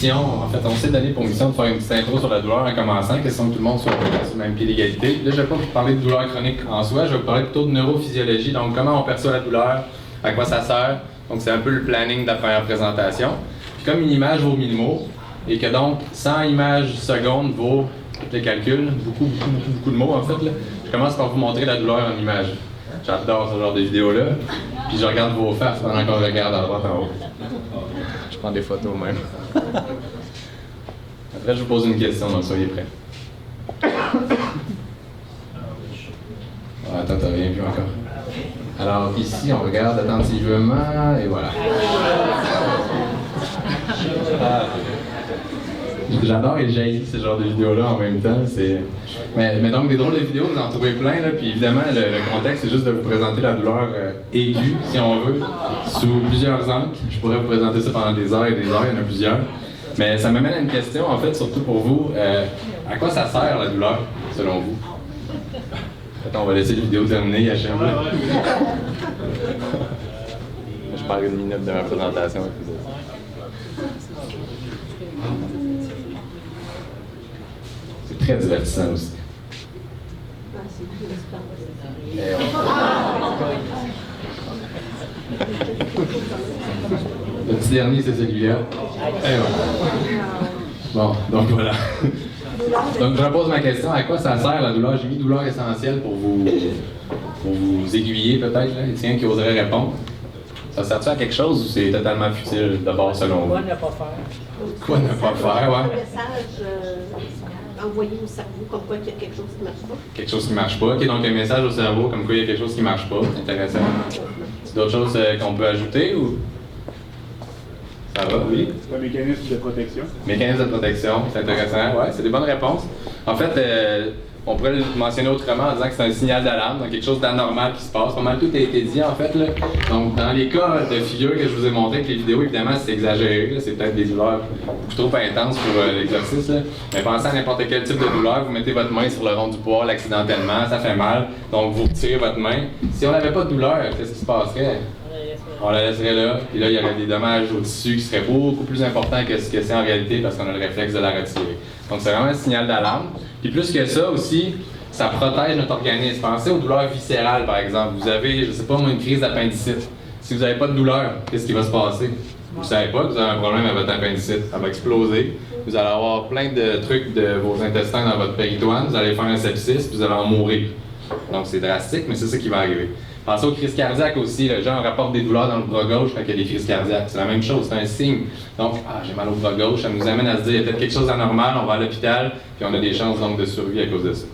mission, en fait, on s'est donné pour mission de faire une petite intro sur la douleur en commençant, question que tout le monde soit sur le même pied d'égalité. Là, je ne vais pas vous parler de douleur chronique en soi, je vais vous parler plutôt de neurophysiologie, donc comment on perçoit la douleur, à quoi ça sert. Donc c'est un peu le planning de la première présentation. Puis comme une image vaut 1000 mots, et que donc 100 images secondes vaut, tous les calculs, beaucoup de mots en fait, là, je commence par vous montrer la douleur en image. J'adore ce genre de vidéos-là. Puis je regarde vos faces pendant qu'on regarde à droite en haut. Je prends des photos même. Après, je vous pose une question, donc soyez prêts. Ah, attends, t'as rien vu encore. Alors, ici, on regarde attentivement, et voilà. J'adore et j'haïs ce genre de vidéos-là en même temps. Mais donc, des drôles de vidéos, vous en trouvez plein, là, puis évidemment, le contexte, c'est juste de vous présenter la douleur aiguë, si on veut, sous plusieurs angles. Je pourrais vous présenter ça pendant des heures et des heures, il y en a plusieurs. Mais ça m'amène à une question, en fait, surtout pour vous. À quoi ça sert, la douleur, selon vous? Attends, on va laisser la vidéo terminer, HM. Je parle une minute de ma présentation. C'est très divertissant aussi. Le petit dernier, c'est celui-là. Bon, donc voilà. Donc je repose ma question, à quoi ça sert la douleur? J'ai mis douleur essentielle pour vous aiguiller peut-être, tiens, qui oserait répondre. Ça sert-tu à quelque chose ou c'est totalement futile d'abord selon vous? Quoi ne pas faire? Quoi ne pas faire, ouais. Un message envoyé au cerveau comme quoi il y a quelque chose qui ne marche pas. Quelque chose qui ne marche pas. OK, donc un message au cerveau comme quoi il y a quelque chose qui ne marche pas. Intéressant. C'est d'autres choses qu'on peut ajouter ou? Ça va, oui? C'est un mécanisme de protection. Mécanisme de protection, c'est intéressant. Ouais, c'est des bonnes réponses. En fait, on pourrait le mentionner autrement en disant que c'est un signal d'alarme, donc quelque chose d'anormal qui se passe. Pas mal tout a été dit en fait, là. Donc dans les cas de figures que je vous ai montré avec les vidéos, évidemment c'est exagéré, là. C'est peut-être des douleurs beaucoup trop intenses pour l'exercice, là. Mais pensez à n'importe quel type de douleur, vous mettez votre main sur le rond du poil accidentellement, ça fait mal, donc vous retirez votre main. Si on n'avait pas de douleur, qu'est-ce qui se passerait? On la laisserait là, puis là il y aurait des dommages au tissu qui seraient beaucoup plus importants que ce que c'est en réalité parce qu'on a le réflexe de la retirer. Donc c'est vraiment un signal d'alarme. Puis plus que ça aussi, ça protège notre organisme. Pensez aux douleurs viscérales par exemple. Vous avez, je sais pas moi, une crise d'appendicite. Si vous n'avez pas de douleur, qu'est-ce qui va se passer? Vous ne savez pas que vous avez un problème avec votre appendicite. Ça va exploser. Vous allez avoir plein de trucs de vos intestins dans votre péritoine. Vous allez faire un sepsis, puis vous allez en mourir. Donc c'est drastique, mais c'est ça qui va arriver. Pensez aux crises cardiaques aussi. Les gens rapportent des douleurs dans le bras gauche quand il y a des crises cardiaques. C'est la même chose, c'est un signe. Donc, j'ai mal au bras gauche, ça nous amène à se dire, il y a peut-être quelque chose d'anormal, on va à l'hôpital, puis on a des chances donc de survie à cause de ça.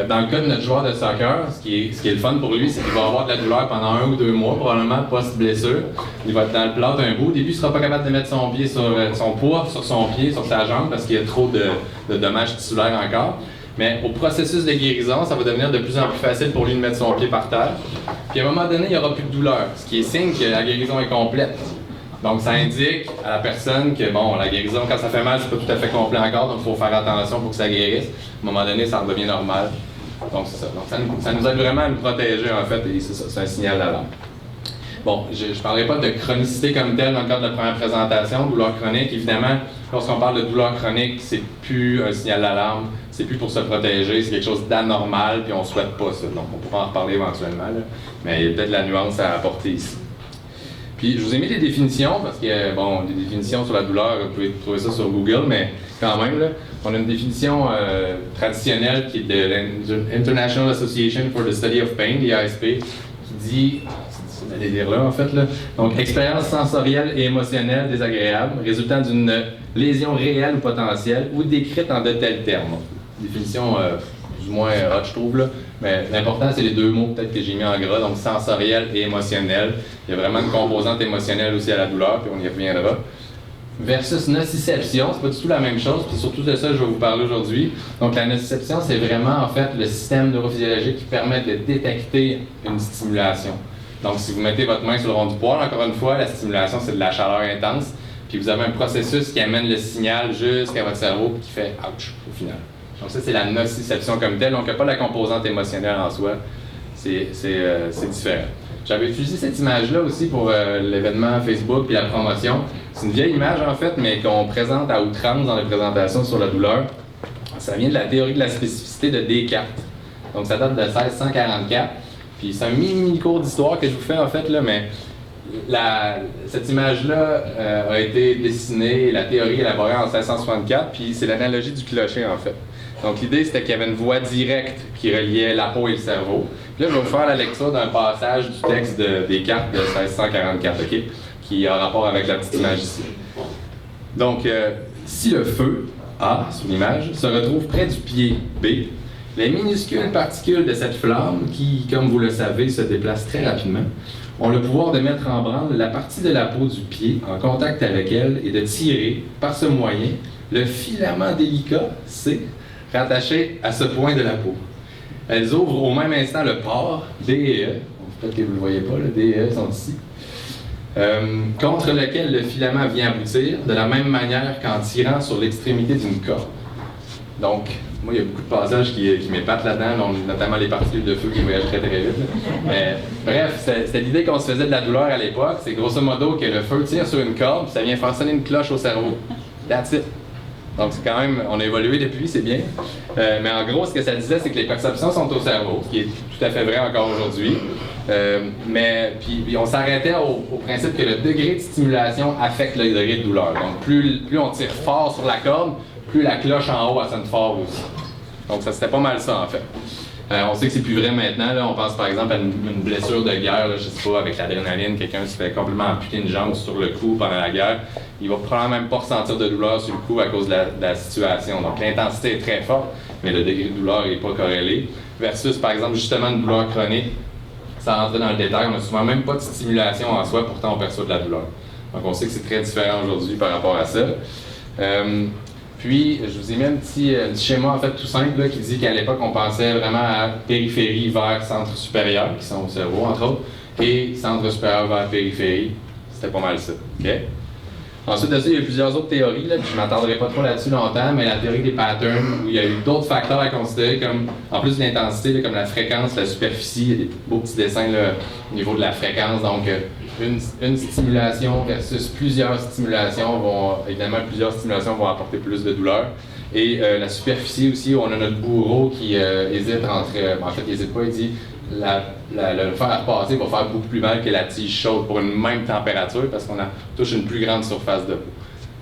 Dans le cas de notre joueur de soccer, ce qui est le fun pour lui, c'est qu'il va avoir de la douleur pendant 1 ou 2 mois, probablement post-blessure. Il va être dans le plâtre un bout. Au début, il ne sera pas capable de mettre son pied sur son poids sur son pied, sur sa jambe, parce qu'il y a trop de dommages tissulaires encore. Mais au processus de guérison, ça va devenir de plus en plus facile pour lui de mettre son pied par terre. Puis à un moment donné, il n'y aura plus de douleur, ce qui est signe que la guérison est complète. Donc ça indique à la personne que bon, la guérison, quand ça fait mal, c'est pas tout à fait complet encore, donc il faut faire attention pour que ça guérisse. À un moment donné, ça redevient normal. Donc c'est ça. Donc ça nous aide vraiment à nous protéger en fait, et c'est ça, c'est un signal d'alarme. Bon, je ne parlerai pas de chronicité comme telle dans le cadre de la première présentation, douleur chronique. Évidemment, lorsqu'on parle de douleur chronique, c'est plus un signal d'alarme, c'est plus pour se protéger, c'est quelque chose d'anormal, puis on ne souhaite pas ça. Donc, on pourra en reparler éventuellement, là. Mais il y a peut-être de la nuance à apporter ici. Puis, je vous ai mis des définitions, parce que, bon, des définitions sur la douleur, vous pouvez trouver ça sur Google, mais quand même, là, on a une définition traditionnelle qui est de l'International Association for the Study of Pain, l'IASP, qui dit... Allez lire là, en fait. Là. Donc, expérience sensorielle et émotionnelle désagréable, résultant d'une lésion réelle ou potentielle ou décrite en de tels termes. Définition plus ou moins hot, je trouve. Là. Mais l'important, c'est les deux mots peut-être que j'ai mis en gras, donc sensorielle et émotionnelle. Il y a vraiment une composante émotionnelle aussi à la douleur, puis on y reviendra. Versus nociception, c'est pas du tout la même chose, puis surtout de ça je vais vous parler aujourd'hui. Donc la nociception, c'est vraiment en fait le système neurophysiologique qui permet de détecter une stimulation. Donc, si vous mettez votre main sur le rond du poil, encore une fois, la stimulation, c'est de la chaleur intense. Puis vous avez un processus qui amène le signal jusqu'à votre cerveau et qui fait « ouch » au final. Donc ça, c'est la nociception comme telle. Donc, il n'y a pas la composante émotionnelle en soi. C'est différent. J'avais utilisé cette image-là aussi pour l'événement Facebook et la promotion. C'est une vieille image en fait, mais qu'on présente à outrance dans les présentations sur la douleur. Ça vient de la théorie de la spécificité de Descartes. Donc ça date de 1644. Puis c'est un mini cours d'histoire que je vous fais en fait, là, mais cette image-là a été dessinée, la théorie élaborée en 1664, puis c'est l'analogie du clocher en fait. Donc l'idée c'était qu'il y avait une voie directe qui reliait la peau et le cerveau. Puis là je vais vous faire la lecture d'un passage du texte de Descartes de 1644, ok, qui a rapport avec la petite image ici. Donc si le feu, A sur l'image, se retrouve près du pied, B, les minuscules particules de cette flamme, qui, comme vous le savez, se déplacent très rapidement, ont le pouvoir de mettre en branle la partie de la peau du pied en contact avec elle et de tirer, par ce moyen, le filament délicat, C, rattaché à ce point de la peau. Elles ouvrent au même instant le pore, D et E, peut-être que vous ne le voyez pas, le D et E sont ici, contre lequel le filament vient aboutir, de la même manière qu'en tirant sur l'extrémité d'une corde. Donc, moi, il y a beaucoup de passages qui m'épatent là-dedans, notamment les particules de feu qui voyagent très très vite. Mais bref, c'était l'idée qu'on se faisait de la douleur à l'époque. C'est grosso modo que le feu tire sur une corde, puis ça vient faire sonner une cloche au cerveau. That's it. Donc c'est quand même, on a évolué depuis, c'est bien. Mais en gros, ce que ça disait, c'est que les perceptions sont au cerveau, ce qui est tout à fait vrai encore aujourd'hui. Mais puis on s'arrêtait au principe que le degré de stimulation affecte le degré de douleur. Donc plus on tire fort sur la corde, plus la cloche en haut, elle sonne fort aussi. Donc ça c'était pas mal ça en fait. On sait que c'est plus vrai maintenant. Là. On pense par exemple à une blessure de guerre, là, je sais pas, avec l'adrénaline, quelqu'un se fait complètement amputer une jambe sur le cou pendant la guerre. Il va probablement même pas ressentir de douleur sur le cou à cause de la situation. Donc l'intensité est très forte, mais le degré de douleur n'est pas corrélé. Versus par exemple justement une douleur chronique, sans rentrer dans le détail, on n'a souvent même pas de stimulation en soi, pourtant on perçoit de la douleur. Donc on sait que c'est très différent aujourd'hui par rapport à ça. Puis, je vous ai mis un petit schéma en fait tout simple là, qui dit qu'à l'époque, on pensait vraiment à périphérie vers centre supérieur, qui sont au cerveau entre autres, et centre supérieur vers périphérie. C'était pas mal ça. Okay? Ensuite de ça, il y a plusieurs autres théories, là, puis je ne m'attendrai pas trop là-dessus longtemps, mais la théorie des patterns, où il y a eu d'autres facteurs à considérer, comme en plus de l'intensité, comme la fréquence, la superficie, il y a des beaux petits dessins là, au niveau de la fréquence, donc une stimulation versus plusieurs stimulations évidemment plusieurs stimulations vont apporter plus de douleur. Et la superficie aussi, on a notre bourreau qui hésite entre, en fait il n'hésite pas, il dit le fer passer va faire beaucoup plus mal que la tige chaude pour une même température parce qu'on touche une plus grande surface de peau.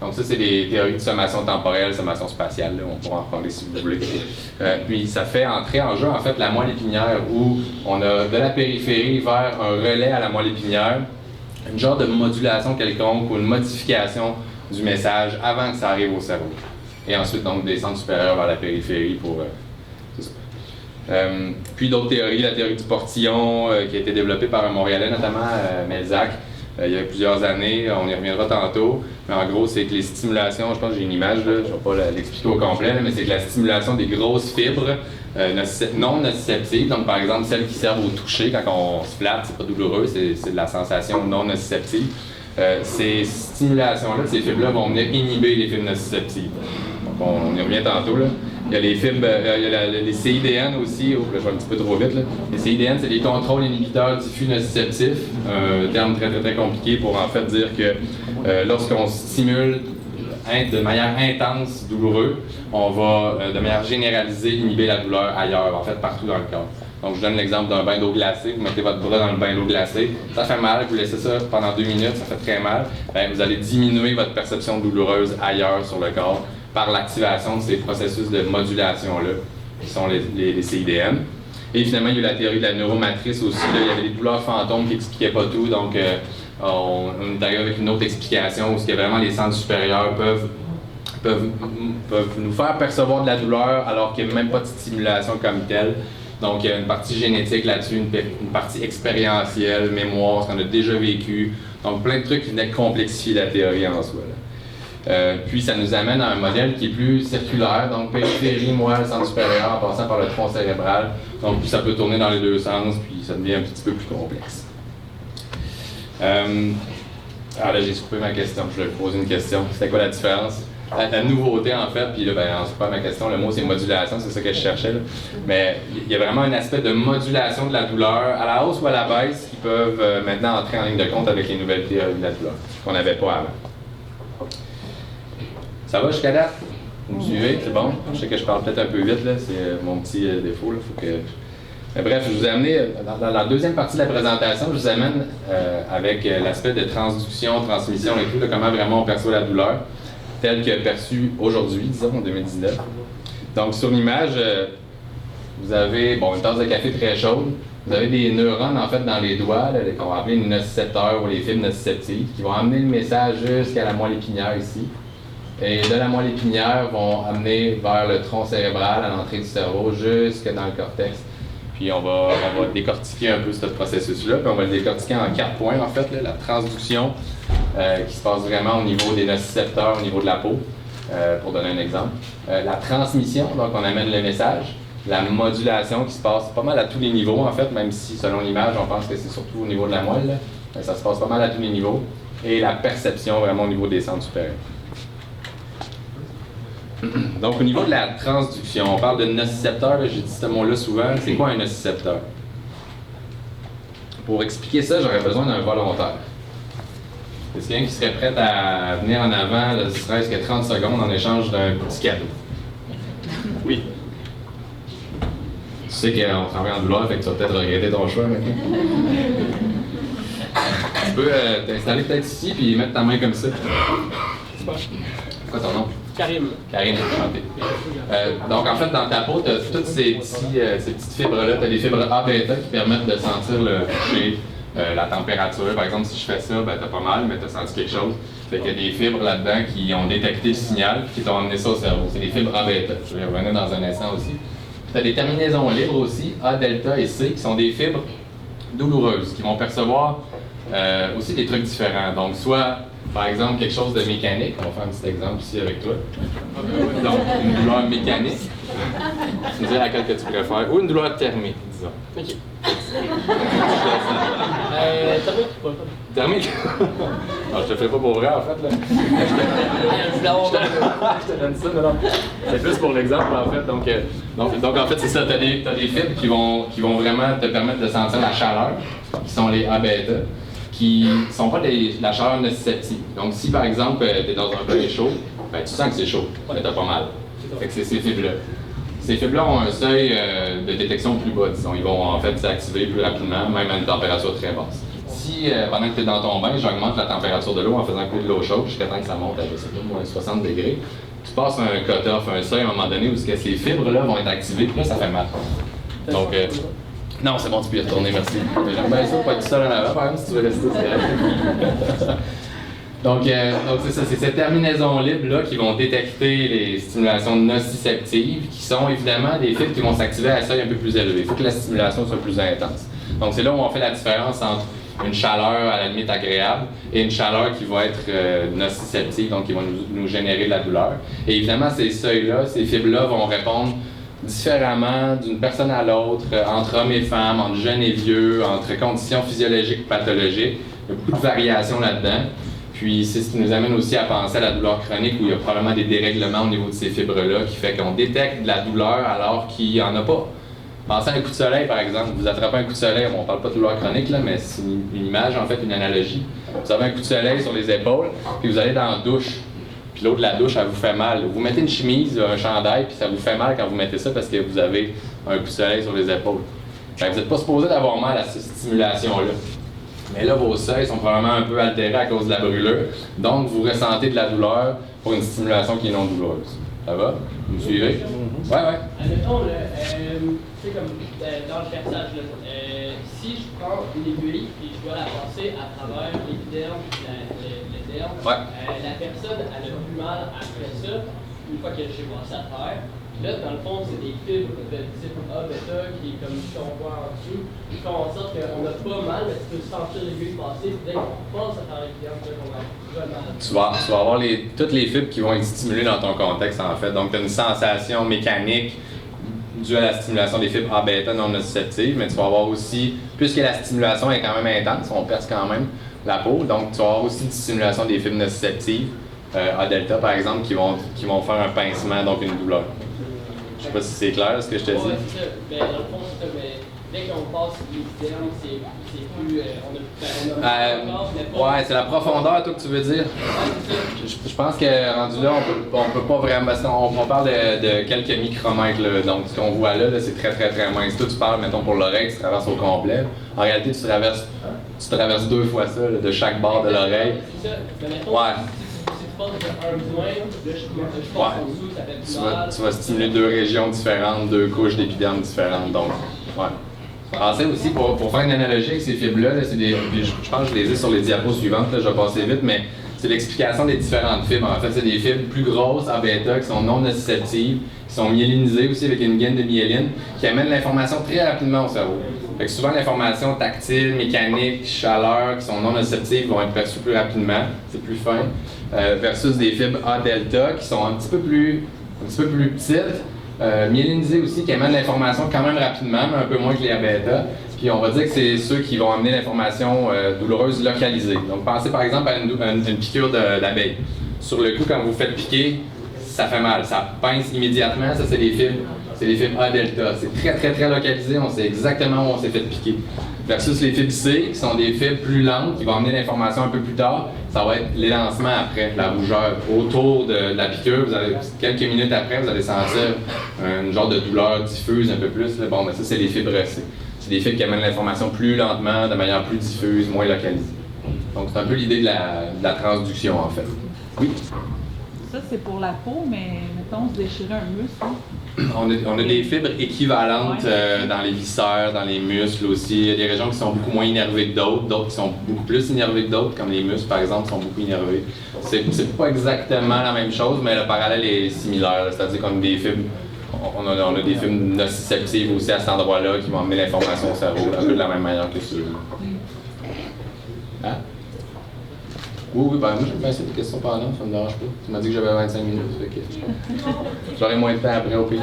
Donc ça, c'est des théories de sommation temporelle, sommation spatiale, là, on pourra en parler si vous voulez. Puis ça fait entrer en jeu en fait la moelle épinière où on a de la périphérie vers un relais à la moelle épinière, une genre de modulation quelconque ou une modification du message avant que ça arrive au cerveau. Et ensuite donc des centres supérieurs vers la périphérie pour... puis d'autres théories, la théorie du portillon qui a été développée par un Montréalais notamment, Melzac, il y a plusieurs années, on y reviendra tantôt, mais en gros c'est que les stimulations, je pense que j'ai une image, là, je ne vais pas l'expliquer au complet, là, mais c'est que la stimulation des grosses fibres non nociceptives, donc par exemple celles qui servent au toucher quand on se flatte, c'est pas douloureux, c'est de la sensation non nociceptive. Ces stimulations-là, ces fibres-là vont venir inhiber les fibres nociceptives. Donc on y revient tantôt là. Il y a les fibres, il y a les CIDN aussi, je vais un petit peu trop vite là. Les CIDN, c'est les contrôles inhibiteurs diffus nociceptifs, un terme très très très compliqué pour en fait dire que lorsqu'on stimule de manière intense, douloureuse, on va de manière généralisée inhiber la douleur ailleurs, en fait partout dans le corps. Donc je donne l'exemple d'un bain d'eau glacée, vous mettez votre bras dans le bain d'eau glacée, ça fait mal, vous laissez ça pendant 2 minutes, ça fait très mal, bien, vous allez diminuer votre perception douloureuse ailleurs sur le corps par l'activation de ces processus de modulation-là, qui sont les CIDN. Et finalement, il y a eu la théorie de la neuromatrice aussi, là, il y avait des douleurs fantômes qui n'expliquaient pas tout, donc on est arrivé avec une autre explication où ce que vraiment les centres supérieurs peuvent nous faire percevoir de la douleur alors qu'il n'y a même pas de stimulation comme telle. Donc il y a une partie génétique là-dessus, une partie expérientielle, mémoire, ce qu'on a déjà vécu, donc plein de trucs qui venaient complexifier la théorie en soi. Puis ça nous amène à un modèle qui est plus circulaire, donc périphérie, moelle, centre supérieur, en passant par le tronc cérébral. Donc ça peut tourner dans les deux sens, puis ça devient un petit peu plus complexe. Alors là, j'ai coupé ma question, je vais poser une question. C'était quoi la différence? la nouveauté en fait, puis là, ben, c'est pas ma question, le mot c'est modulation, c'est ça que je cherchais. Là. Mais il y a vraiment un aspect de modulation de la douleur à la hausse ou à la baisse qui peuvent maintenant entrer en ligne de compte avec les nouvelles théories de la douleur, qu'on n'avait pas avant. Ça va jusqu'à date? Vous me suivez? C'est bon? Je sais que je parle peut-être un peu vite, là, c'est mon petit défaut. Là. Faut que... Mais bref, je vous ai amené, dans la deuxième partie de la présentation, je vous amène avec l'aspect de transduction, transmission et tout, là, comment vraiment on perçoit la douleur, telle que perçue aujourd'hui, disons, en 2019. Donc, sur l'image, vous avez une tasse de café très chaude. Vous avez des neurones, en fait, dans les doigts, qu'on va appeler les nocicepteurs ou les fibres nociceptives, qui vont amener le message jusqu'à la moelle épinière ici. Et de la moelle épinière vont amener vers le tronc cérébral, à l'entrée du cerveau, jusque dans le cortex. Puis on va décortiquer un peu ce processus-là, puis on va le décortiquer en 4 points, en fait. Là, la transduction, qui se passe vraiment au niveau des nocicepteurs, au niveau de la peau, pour donner un exemple. La transmission, donc on amène le message. La modulation qui se passe pas mal à tous les niveaux, en fait, même si selon l'image, on pense que c'est surtout au niveau de la moelle, là, ça se passe pas mal à tous les niveaux. Et la perception, vraiment au niveau des centres supérieurs. Donc, au niveau de la transduction, on parle de nocicepteur, j'ai dit ce mot-là souvent. C'est quoi un nocicepteur? Pour expliquer ça, j'aurais besoin d'un volontaire. Est-ce qu'il y a quelqu'un qui serait prêt à venir en avant, ne serait-ce que 30 secondes, en échange d'un petit cadeau? Oui. Tu sais qu'on travaille en douleur, fait que tu vas peut-être regretter ton choix maintenant. Tu peux t'installer peut-être ici, puis mettre ta main comme ça. C'est quoi ton nom? Karim. Karim, enchanté. Donc, en fait, dans ta peau, tu as toutes ces petites fibres-là. Tu as des fibres A-bêta qui permettent de sentir le toucher, la température. Par exemple, si je fais ça, ben, tu as pas mal, mais tu as senti quelque chose. Fait qu'il y a des fibres là-dedans qui ont détecté le signal et qui t'ont amené ça au cerveau. C'est des fibres A-bêta. Je vais y revenir dans un instant aussi. Tu as des terminaisons libres aussi, A-delta et C, qui sont des fibres douloureuses, qui vont percevoir aussi des trucs différents. Donc, soit par exemple, quelque chose de mécanique. On va faire un petit exemple ici avec toi. Donc, une douleur mécanique. Tu me dis laquelle que tu préfères. Ou une douleur thermique, disons. OK. Thermique. Thermique? Non, je te fais pas pour vrai, en fait. Là. Je te donne ça, non. C'est plus pour l'exemple, en fait. Donc en fait, c'est ça. Tu as des fibres qui vont vraiment te permettre de sentir la chaleur, qui sont les A-bêta. Qui ne sont pas la chaleur nociceptive. Donc, si par exemple, tu es dans un bain chaud, ben, tu sens que c'est chaud, mais tu as pas mal. Fait que c'est ces fibres-là. Ces fibres-là ont un seuil de détection plus bas, disons. Ils vont en fait s'activer plus rapidement, même à une température très basse. Si pendant que tu es dans ton bain, j'augmente la température de l'eau en faisant couler de l'eau chaude jusqu'à temps que ça monte à moins 60 degrés, tu passes un cut-off, un seuil à un moment donné où ces fibres-là vont être activées, puis là, ça fait mal. Donc, non, c'est bon, tu peux y retourner, merci. J'aime bien ça, pas être tout seul en avant, par exemple, si tu veux rester. Donc c'est ça, c'est ces terminaisons libres-là qui vont détecter les stimulations nociceptives, qui sont évidemment des fibres qui vont s'activer à un seuil un peu plus élevé. Il faut que la stimulation soit plus intense. Donc c'est là où on fait la différence entre une chaleur à la limite agréable et une chaleur qui va être nociceptive, donc qui va nous générer de la douleur. Et évidemment, ces seuils-là, ces fibres-là vont répondre différemment d'une personne à l'autre, entre hommes et femmes, entre jeunes et vieux, entre conditions physiologiques et pathologiques. Il y a beaucoup de variations là-dedans. Puis c'est ce qui nous amène aussi à penser à la douleur chronique où il y a probablement des dérèglements au niveau de ces fibres-là qui fait qu'on détecte de la douleur alors qu'il n'y en a pas. Pensez à un coup de soleil, par exemple. Vous attrapez un coup de soleil, on ne parle pas de douleur chronique, là, mais c'est une image, en fait, une analogie. Vous avez un coup de soleil sur les épaules, puis vous allez dans la douche. Puis l'eau de la douche, elle vous fait mal. Vous mettez une chemise, un chandail, puis ça vous fait mal quand vous mettez ça parce que vous avez un coup de soleil sur les épaules. Fait que vous n'êtes pas supposé d'avoir mal à cette stimulation-là. Mais là, vos seuils sont probablement un peu altérés à cause de la brûlure. Donc, vous ressentez de la douleur pour une stimulation qui est non douloureuse. Ça va? Vous me suivez? Ouais. Admettons, tu sais, comme dans le perçage, si je prends une aiguille et je dois la passer à travers l'épiderme et l'éderme, la personne elle a plus mal après ça, une fois que j'ai passé à terre. Là, dans le fond, c'est des fibres de type A-bêta qui, comme on voit en dessous, qui font en sorte qu'on n'a pas mal, mais tu peux sentir l'aiguille passer, dès qu'on passe à travers l'épiderme, qu'on a mal. Tu vas avoir toutes les fibres qui vont être stimulées dans ton contexte, en fait. Donc, tu as une sensation mécanique due à la stimulation des fibres A-bêta non nociceptives, mais tu vas avoir aussi, puisque la stimulation est quand même intense, on perce quand même la peau, donc tu vas avoir aussi une stimulation des fibres nociceptives A-delta, par exemple, qui vont faire un pincement, donc une douleur. Je sais pas si c'est clair ce que je te dis. Ouais, c'est ça. Ben, dans le fond, c'est ça. Mais dès qu'on passe l'épiderme, c'est plus. On a encore, mais pas. Ouais, c'est la profondeur, toi, que tu veux dire. Je pense que rendu là, on peut pas vraiment. Parce qu'on parle de quelques micromètres, là. Donc, ce qu'on voit là, c'est très, très, très mince. Toi, tu parles, mettons, pour l'oreille, tu traverses au complet. En réalité, tu traverses 2 fois ça, là, de chaque bord de l'oreille. C'est ça. Mais mettons, Ouais. si tu passes un point, là, je passe en dessous, ça fait plus mal. Tu vas stimuler 2 régions différentes, 2 couches d'épiderme différentes. Donc, ouais. Pensez aussi, pour faire une analogie avec ces fibres-là, là, je pense que je les ai sur les diapos suivantes, là, je vais passer vite, mais c'est l'explication des différentes fibres. En fait, c'est des fibres plus grosses en bêta qui sont non nociceptives, qui sont myélinisées aussi avec une gaine de myéline, qui amènent l'information très rapidement au cerveau. Fait que souvent, l'information tactile, mécanique, chaleur, qui sont non nociceptives, vont être perçues plus rapidement, c'est plus fin, versus des fibres A-delta qui sont un petit peu plus petites, myélinisés aussi, qui amènent l'information quand même rapidement, mais un peu moins que les A-bêta. Puis on va dire que c'est ceux qui vont amener l'information douloureuse localisée. Donc pensez par exemple à une piqûre d'abeille. Sur le coup, quand vous faites piquer, ça fait mal, ça pince immédiatement, ça c'est les fibres A-delta. C'est très très très localisé, on sait exactement où on s'est fait piquer. Versus les fibres C, qui sont des fibres plus lentes, qui vont amener l'information un peu plus tard, ça va être l'élancement après, la rougeur. Autour de la piqûre, quelques minutes après, vous allez sentir un genre de douleur diffuse un peu plus. Là. Bon, mais ça, c'est les fibres C. C'est des fibres qui amènent l'information plus lentement, de manière plus diffuse, moins localisée. Donc, c'est un peu l'idée de la transduction, en fait. Oui? Ça, c'est pour la peau, mais mettons, se déchirer un muscle. On a des fibres équivalentes dans les viscères, dans les muscles aussi. Il y a des régions qui sont beaucoup moins innervées que d'autres qui sont beaucoup plus innervées que d'autres, comme les muscles par exemple, sont beaucoup innervés. C'est pas exactement la même chose, mais le parallèle est similaire. C'est-à-dire qu'on a des fibres, on a des fibres nociceptives aussi à cet endroit-là qui vont amener l'information au cerveau, un peu de la même manière que ceux-là. Hein? Oui, ben moi j'ai fait des questions pendant, ça me dérange pas. Tu m'as dit que j'avais 25 minutes, fait que j'aurai moins de temps après au pire.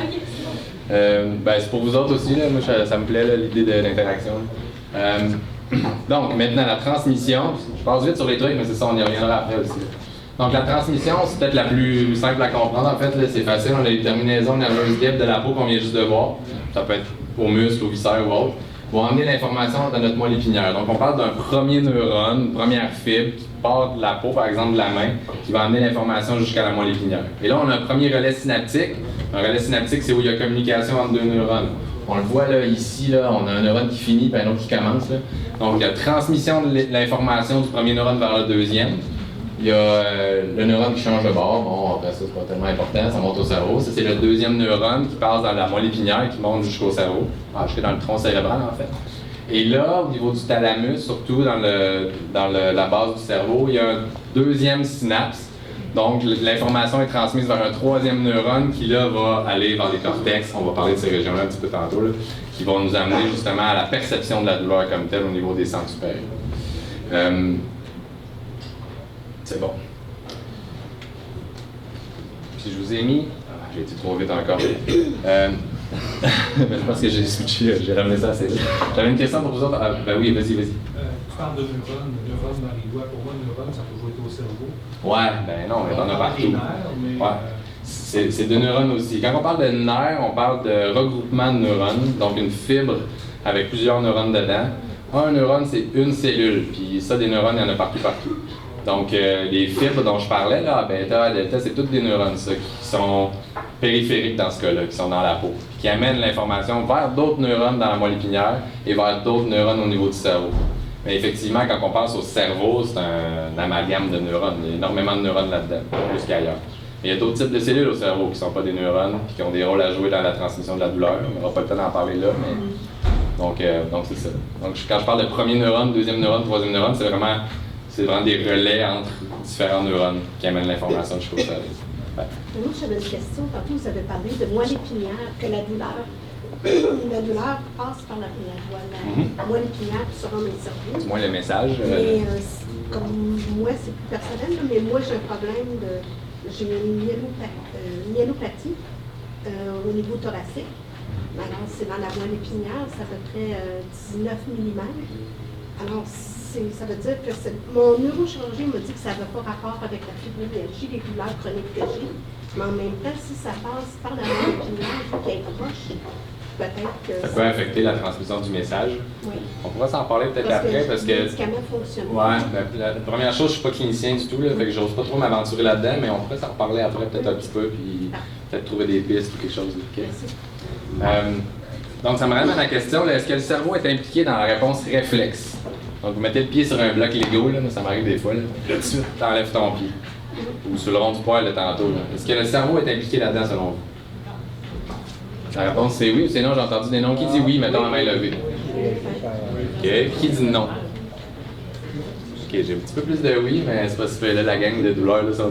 Ben c'est pour vous autres aussi, là. Moi ça me plaît l'idée de l'interaction. Donc maintenant la transmission, je passe vite sur les trucs, mais c'est ça, on y reviendra après aussi. Donc la transmission, c'est peut-être la plus simple à comprendre en fait, c'est facile, on a les terminaisons nerveuses libres de la peau qu'on vient juste de voir. Ça peut être aux muscles, aux viscères ou autre. Vont emmener l'information dans notre moelle épinière. Donc on parle d'un premier neurone, une première fibre qui part de la peau, par exemple de la main, qui va emmener l'information jusqu'à la moelle épinière. Et là on a un premier relais synaptique. Un relais synaptique, c'est où il y a communication entre 2 neurones. On le voit là, ici, là, on a un neurone qui finit et un autre qui commence. Là. Donc il y a transmission de l'information du premier neurone vers le deuxième. Il y a le neurone qui change de bord. Bon, après ça, c'est pas tellement important, ça monte au cerveau. Ça, c'est le deuxième neurone qui passe dans la moelle épinière qui monte jusqu'au cerveau, jusqu'à dans le tronc cérébral, en fait. Et là, au niveau du thalamus, surtout dans la base du cerveau, il y a un deuxième synapse. Donc, l'information est transmise vers un troisième neurone qui, là, va aller vers les cortex. On va parler de ces régions-là un petit peu tantôt, là, qui vont nous amener justement à la perception de la douleur comme telle au niveau des centres supérieurs. C'est bon. Puis je vous ai mis... j'ai été trop vite encore. Je pense que j'ai switché, j'ai ramené ça assez vite. J'avais une question pour vous autres. Ben oui, vas-y. Tu parles de neurones dans les doigts. Pour moi, neurones, ça peut jouer au cerveau. Ouais, ben non, mais on en a partout. Mais, ouais. C'est de neurones aussi. Quand on parle de nerfs, on parle de regroupement de neurones, donc une fibre avec plusieurs neurones dedans. Un neurone, c'est une cellule, puis ça, des neurones, il y en a partout. Donc, les fibres dont je parlais, là, bêta, delta, c'est toutes des neurones, ça, qui sont périphériques dans ce cas-là, qui sont dans la peau, puis qui amènent l'information vers d'autres neurones dans la moelle épinière et vers d'autres neurones au niveau du cerveau. Mais effectivement, quand on pense au cerveau, c'est un amalgame de neurones. Il y a énormément de neurones là-dedans, plus qu'ailleurs. Mais il y a d'autres types de cellules au cerveau qui ne sont pas des neurones, puis qui ont des rôles à jouer dans la transmission de la douleur. On n'aura pas le temps d'en parler là, mais... Donc c'est ça. Donc, quand je parle de premier neurone, deuxième neurone, troisième neurone, c'est vraiment des relais entre différents neurones qui amènent l'information jusqu'au cerveau. Ouais. Moi, j'avais une question. Tantôt, vous avez parlé de moelle épinière, que la douleur passe par la moelle épinière qui se rend dans le cerveau. Du moins le message. Mais comme moi, c'est plus personnel, là, mais moi, j'ai un problème j'ai une myélopathie au niveau thoracique. Alors, c'est dans la moelle épinière, c'est à peu près 19 mm. Alors, ça veut dire que mon neurochirurgien me dit que ça n'a pas rapport avec la fibromyalgie, les douleurs chroniques que j'ai. Mais en même temps, si ça passe par la moelle épinière qui est proche, peut-être que... Ça peut affecter la transmission du message. Oui. On pourra s'en parler peut-être après parce que... Les médicaments fonctionnent. Ouais, la première chose, je suis pas clinicien du tout, là, fait que j'ose pas trop m'aventurer là-dedans, mais on pourrait s'en reparler après peut-être un petit peu, puis peut-être trouver des pistes ou quelque chose. Donc ça me ramène à la question, là, est-ce que le cerveau est impliqué dans la réponse réflexe? Donc vous mettez le pied sur un bloc Lego, là, ça m'arrive des fois, là tout de suite, t'enlèves ton pied. Ou sur le rond du poil de tantôt. Est-ce que le cerveau est impliqué là-dedans selon vous? La réponse c'est oui ou c'est non, j'ai entendu des noms. Qui dit oui, mettons la main levée. OK, qui dit non? OK, j'ai un petit peu plus de oui, mais c'est pas si là, la gang de douleurs là, sont là.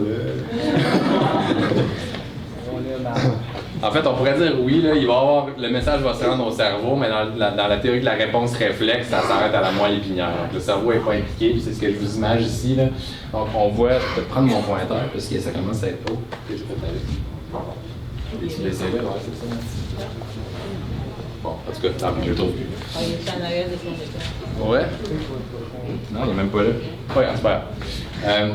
En fait, on pourrait dire oui, là, le message va se rendre au cerveau, mais dans la théorie de la réponse réflexe, ça s'arrête à la moelle épinière. Donc le cerveau n'est pas impliqué, puis c'est ce que je vous imagine ici. Là. Donc on voit, je vais prendre mon pointeur, parce que ça commence à être haut. Tu laisses là, ouais, c'est ça. Bon, en tout cas, tant que je le trouve plus. Il est en arrière de son écran. Ouais? Non, il n'est même pas là. Pas grave, c'est pas grave.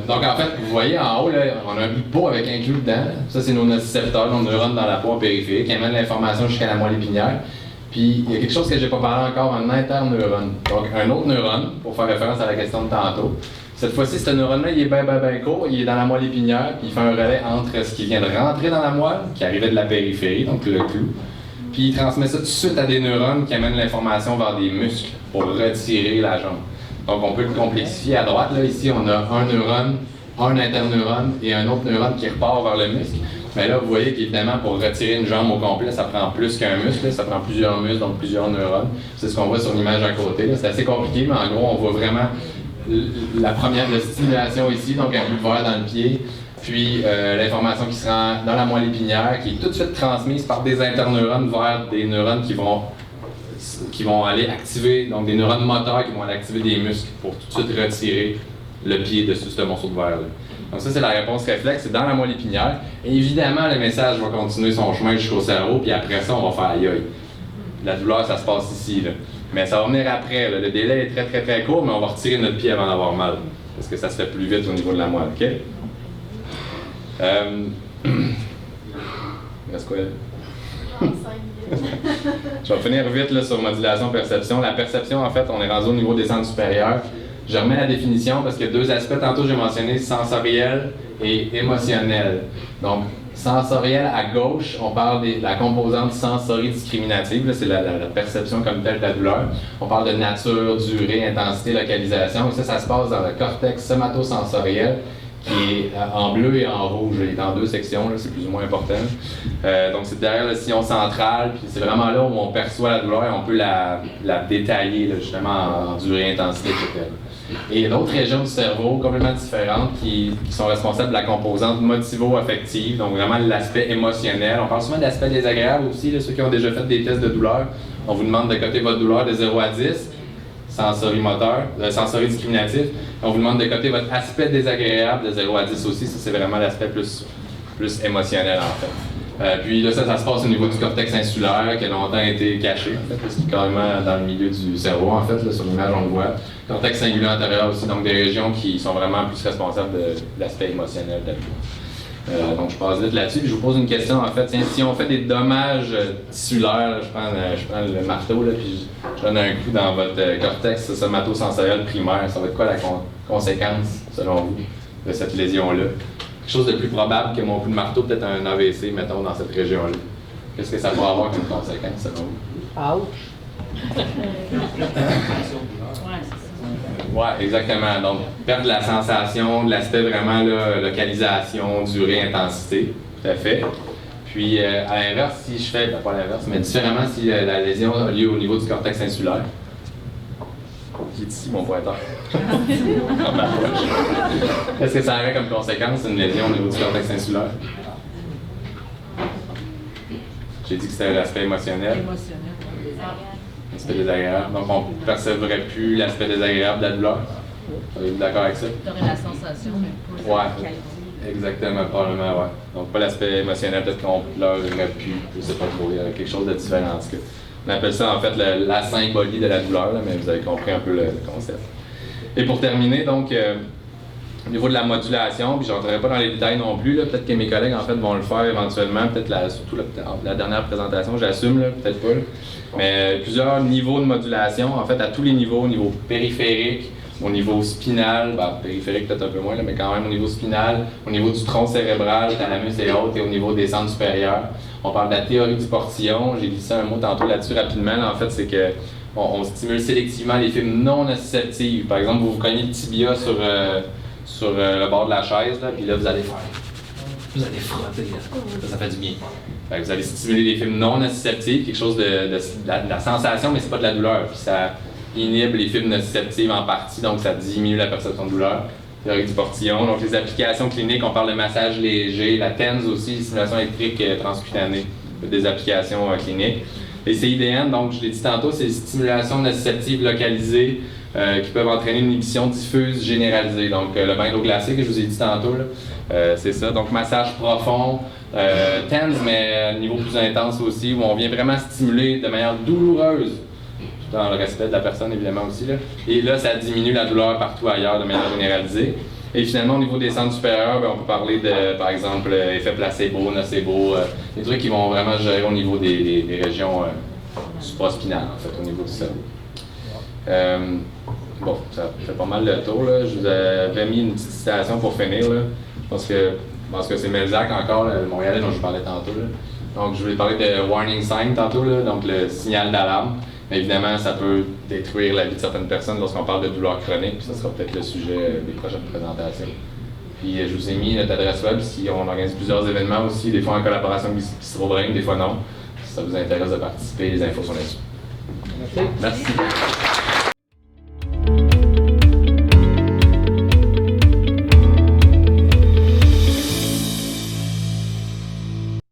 Donc en fait, vous voyez en haut, là, on a un bout de peau avec un clou dedans. Ça, c'est nos nocicepteurs, nos neurones dans la peau périphérique qui amènent l'information jusqu'à la moelle épinière. Puis il y a quelque chose que je n'ai pas parlé encore, un interneurone. Donc un autre neurone, pour faire référence à la question de tantôt. Cette fois-ci, ce neurone-là, il est bien court, il est dans la moelle épinière, puis il fait un relais entre ce qui vient de rentrer dans la moelle, qui arrivait de la périphérie, donc le clou, puis il transmet ça tout de suite à des neurones qui amènent l'information vers des muscles pour retirer la jambe. Donc on peut le complexifier à droite. Là, ici, on a un neurone, un interneurone et un autre neurone qui repart vers le muscle. Mais là, vous voyez qu'évidemment, pour retirer une jambe au complet, ça prend plus qu'un muscle, ça prend plusieurs muscles, donc plusieurs neurones. C'est ce qu'on voit sur l'image à côté. C'est assez compliqué, mais en gros, on voit vraiment la première stimulation ici, donc un bout de verre dans le pied, puis l'information qui se rend dans la moelle épinière, qui est tout de suite transmise par des interneurones vers des neurones qui vont aller activer, donc des neurones moteurs qui vont aller activer des muscles pour tout de suite retirer le pied dessus ce morceau de verre-là. Donc ça, c'est la réponse réflexe, c'est dans la moelle épinière. Et évidemment, le message va continuer son chemin jusqu'au cerveau, puis après ça, on va faire aïe aïe. La douleur, ça se passe ici, là. Mais ça va venir après, là. Le délai est très court, mais on va retirer notre pied avant d'avoir mal. Parce que ça se fait plus vite au niveau de la moelle, OK? Il reste quoi, là? Je vais finir vite là, sur modulation-perception. La perception, en fait, on est rendu au niveau des centres supérieurs. Je remets la définition parce qu'il y a deux aspects. Tantôt, j'ai mentionné sensoriel et émotionnel. Donc, sensoriel à gauche, on parle de la composante sensoridiscriminative. C'est la perception comme telle de la douleur. On parle de nature, durée, intensité, localisation. Et ça se passe dans le cortex somatosensoriel, qui est en bleu et en rouge. Il est en deux sections, là, c'est plus ou moins important. Donc c'est derrière le sillon central, puis c'est vraiment là où on perçoit la douleur et on peut la détailler là, justement en durée, intensité, etc. Et il y a d'autres régions du cerveau complètement différentes qui sont responsables de la composante motivo-affective, donc vraiment l'aspect émotionnel. On parle souvent d'aspect désagréable aussi, là, ceux qui ont déjà fait des tests de douleur. On vous demande de coter votre douleur de 0 à 10. Sensorimoteur, sensoridiscriminatif. On vous demande de coter votre aspect désagréable de 0 à 10 aussi. Ça, c'est vraiment l'aspect plus émotionnel, en fait. Puis là, ça se passe au niveau du cortex insulaire, qui a longtemps été caché, en fait, parce qu'il est carrément dans le milieu du cerveau, en fait. Là, sur l'image, on le voit. Cortex cingulé antérieur aussi, donc des régions qui sont vraiment plus responsables de l'aspect émotionnel de la douleur. Donc, je passe vite là-dessus. Puis je vous pose une question, en fait. Tiens, si on fait des dommages tissulaires, je prends le marteau, là, puis je donne un coup dans votre cortex somatosensoriel primaire, ça va être quoi la conséquence, selon vous, de cette lésion-là? Quelque chose de plus probable que mon coup de marteau, peut-être un AVC, mettons, dans cette région-là. Qu'est-ce que ça pourrait avoir comme conséquence, selon vous? Ouch! Oui, exactement. Donc, perdre la sensation, de l'aspect vraiment là, localisation, durée, intensité. Tout à fait. Puis, à l'inverse, si je fais, pas à l'inverse, mais différemment, si la lésion a lieu au niveau du cortex insulaire. Qui est ici, mon pointeur? Qu'est-ce que ça aurait comme conséquence, une lésion au niveau du cortex insulaire? J'ai dit que c'était l'aspect émotionnel. L'aspect désagréable. Donc, on ne percevrait plus l'aspect désagréable de la douleur. Êtes-vous d'accord avec ça? Tu aurais la sensation, mais pas la qualité. Exactement, probablement, ouais. Donc, pas l'aspect émotionnel, peut-être qu'on pleurerait plus, je sais pas trop, il y a quelque chose de différent en tout cas. On appelle ça en fait la symbolie de la douleur, là, mais vous avez compris un peu le concept. Et pour terminer, donc, au niveau de la modulation, puis je n'entrerai pas dans les détails non plus, peut-être que mes collègues en fait vont le faire éventuellement, peut-être surtout la dernière présentation, j'assume, peut-être pas. Mais plusieurs niveaux de modulation, en fait, à tous les niveaux, au niveau périphérique, au niveau spinal, périphérique peut-être un peu moins, mais quand même au niveau spinal, au niveau du tronc cérébral, thalamus et autres, et au niveau des centres supérieurs. On parle de la théorie du portillon, j'ai glissé un mot tantôt là-dessus rapidement, en fait, c'est que on stimule sélectivement les fibres non nociceptives. Par exemple, vous cognez le tibia sur le bord de la chaise, là, puis là, vous allez frotter, là. Ça fait du bien. Fait que vous allez stimuler les fibres non nociceptives, quelque chose de la sensation, mais c'est pas de la douleur. Puis ça inhibe les fibres nociceptives en partie, donc ça diminue la perception de douleur. Théorie du portillon. Donc les applications cliniques, on parle de massage léger, la TENS aussi, stimulation électrique transcutanée, des applications cliniques. Les CIDN, donc je l'ai dit tantôt, c'est des stimulations nociceptives localisées qui peuvent entraîner une inhibition diffuse généralisée. Donc le bain d'eau glacée que je vous ai dit tantôt, c'est ça. Donc massage profond, TENS, mais à un niveau plus intense aussi, où on vient vraiment stimuler de manière douloureuse, dans le respect de la personne évidemment aussi. Là. Et là, ça diminue la douleur partout ailleurs de manière généralisée. Et finalement, au niveau des centres supérieurs, on peut parler de, par exemple, effet placebo, nocebo, des trucs qui vont vraiment gérer au niveau des régions supraspinales, en fait, au niveau du cerveau. Bon, ça fait pas mal le tour. Là. Je vous avais mis une petite citation pour finir. Là, parce que c'est Melzac encore, le Montréalais dont je vous parlais tantôt. Là. Donc, je voulais parler de warning sign tantôt, là, donc le signal d'alarme. Mais évidemment, ça peut détruire la vie de certaines personnes lorsqu'on parle de douleurs chroniques, puis ça sera peut-être le sujet des prochaines présentations. Puis je vous ai mis notre adresse web, si on organise plusieurs événements aussi, des fois en collaboration avec BistroBrain, des fois non. Si ça vous intéresse de participer, les infos sont là-dessus. Merci.